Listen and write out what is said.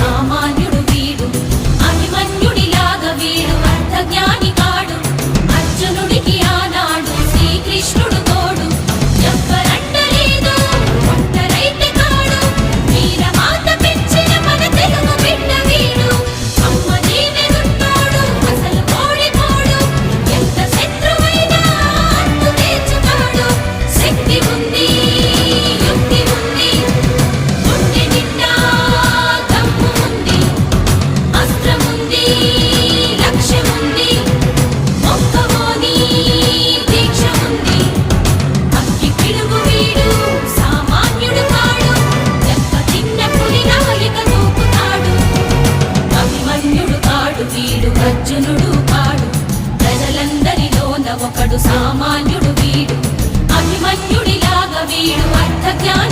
సామాన్యుడు వీడు అభిమన్యుడిలాగా వీడు అర్థజ్ఞాని కాడు అర్జునుడికి ఆనాడు శ్రీకృష్ణుడు తోడు ఎవ్వరంటలేదు ఒంటరైతే కాడు వీరమాత పెంచిన మన తెలుగు బిడ్డ వీడు అమ్మ దీవెనున్నోడు అసలు ఓడిపోడు ఎంత శత్రువైనా అంతు తీర్చుతాడు శక్తి ఉంది యుక్తి ఉంది గుండె నిండా దమ్ము ఉంది అస్త్రముంది లక్ష్యముంది మొక్కవోని దీక్ష ఉంది అగ్గి పిడుగు వీడు సామాన్యుడు కాడు దెబ్బ తిన్న పులిలా ఇక దూకుతాడు అభిమన్యుడు కాడు వీడు అర్జునుడు కాడు ప్రజలందరిలోన ఒకడు సామాన్యుడు వీడు అభిమన్యుడిలాగా వీడు అర్థజ్ఞాని